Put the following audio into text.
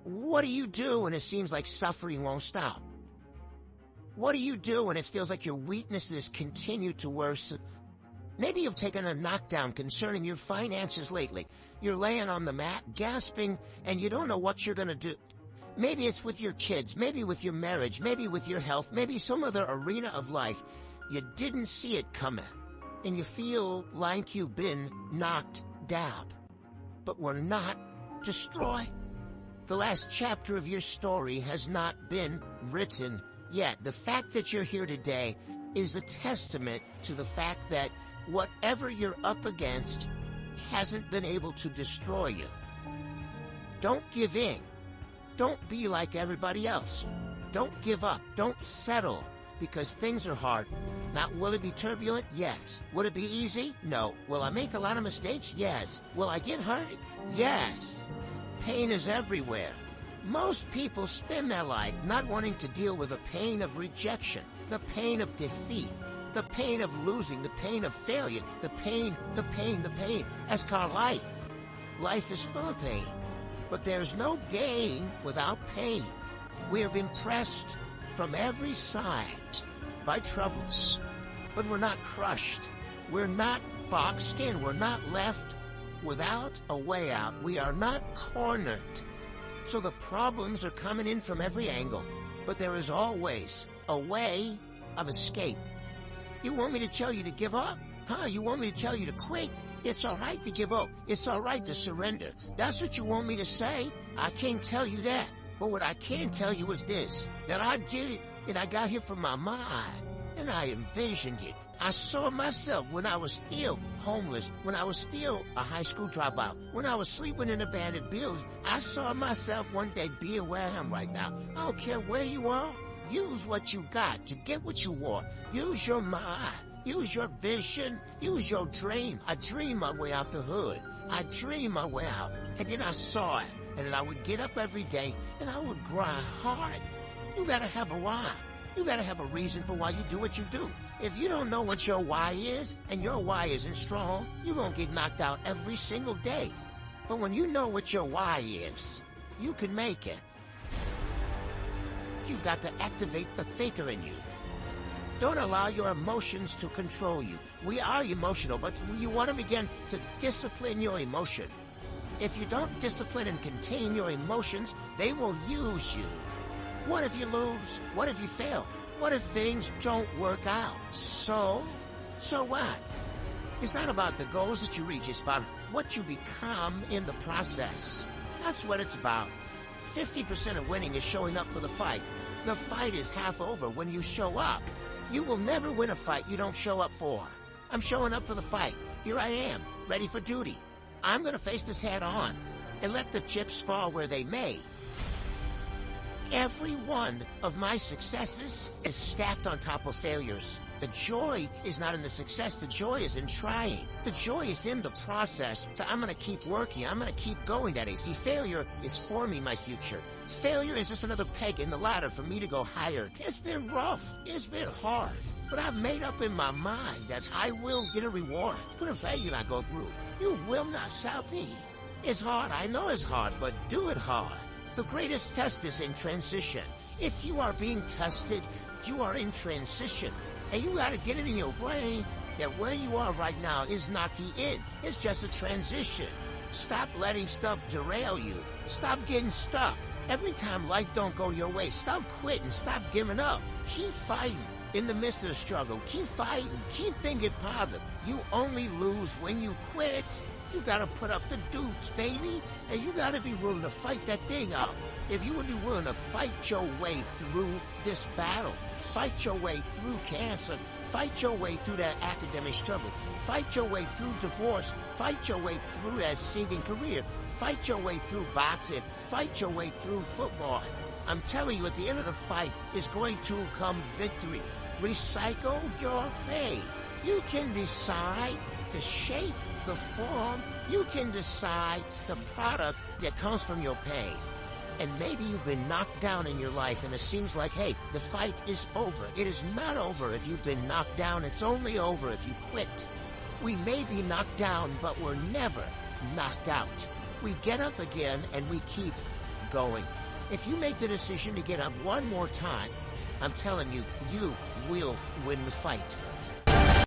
What do you do when it seems like suffering won't stop? What do you do when it feels like your weaknesses continue to worsen? Maybe you've taken a knockdown concerning your finances lately. You're laying on the mat, gasping, and you don't know what you're gonna do. Maybe it's with your kids, maybe with your marriage, maybe with your health, maybe some other arena of life. You didn't see it coming, and you feel like you've been knocked down. But we're not destroyed. The last chapter of your story has not been written yet. The fact that you're here today is a testament to the fact that whatever you're up against hasn't been able to destroy you. Don't give in. Don't be like everybody else. Don't give up. Don't settle because things are hard. Now, will it be turbulent? Yes. Will it be easy? No. Will I make a lot of mistakes? Yes. Will I get hurt? Yes. Pain is everywhere. Most people spend their life not wanting to deal with the pain of rejection, the pain of defeat, the pain of losing, the pain of failure, the pain. That's called life. Life is full of pain, but there's no gain without pain. We have been pressed from every side by troubles, but we're not crushed. We're not boxed in. We're not left without a way out. We are not cornered. So the problems are coming in from every angle, but there is always a way of escape. You want me to tell you to give up? Huh? You want me to tell you to quit? It's all right to give up. It's all right to surrender. That's what you want me to say? I can't tell you that. But what I can tell you is this, that I did it, and I got here from my mind, and I envisioned it. I saw myself when I was still homeless, when I was still a high school dropout, when I was sleeping in abandoned buildings. I saw myself one day being where I am right now. I don't care where you are. Use what you got to get what you want. Use your mind. Use your vision. Use your dream. I dreamed my way out the hood. I dreamed my way out. And then I saw it. And then I would get up every day and I would grind hard. You gotta have a why. You gotta have a reason for why you do what you do. If you don't know what your why is, and your why isn't strong, you're gonna get knocked out every single day. But when you know what your why is, you can make it. You've got to activate the thinker in you. Don't allow your emotions to control you. We are emotional, but you want to begin to discipline your emotion. If you don't discipline and contain your emotions, they will use you. What if you lose? What if you fail? What if things don't work out? So what? It's not about the goals that you reach. It's about what you become in the process. That's what it's about. 50% of winning is showing up for the fight. The fight is half over when you show up. You will never win a fight you don't show up for. I'm showing up for the fight. Here I am, ready for duty. I'm going to face this head on and let the chips fall where they may. Every one of my successes is stacked on top of failures. The joy is not in the success. The joy is in trying. The joy is in the process. So I'm going to keep working. I'm going to keep going at it. See, failure is forming my future. Failure is just another peg in the ladder for me to go higher. It's been rough. It's been hard. But I've made up in my mind that I will get a reward. What a failure I go through. You will not stop me. It's hard. I know it's hard, but do it hard. The greatest test is in transition. If you are being tested, you are in transition. And you gotta get it in your brain that where you are right now is not the end. It's just a transition. Stop letting stuff derail you. Stop getting stuck. Every time life don't go your way, stop quitting. Stop giving up. Keep fighting in the midst of the struggle. Keep fighting. Keep thinking positive. You only lose when you quit. You gotta put up the dukes, baby. And you gotta be willing to fight that thing out. If you would be willing to fight your way through this battle, fight your way through cancer, fight your way through that academic struggle, fight your way through divorce, fight your way through that sinking career, fight your way through boxing, fight your way through football. I'm telling you, at the end of the fight is going to come victory. Recycle your pain. You can decide to shape the form. You can decide the product that comes from your pain. And maybe you've been knocked down in your life and it seems like, hey, the fight is over. It is not over if you've been knocked down. It's only over if you quit. We may be knocked down, but we're never knocked out. We get up again and we keep going. If you make the decision to get up one more time, I'm telling you, you will win the fight.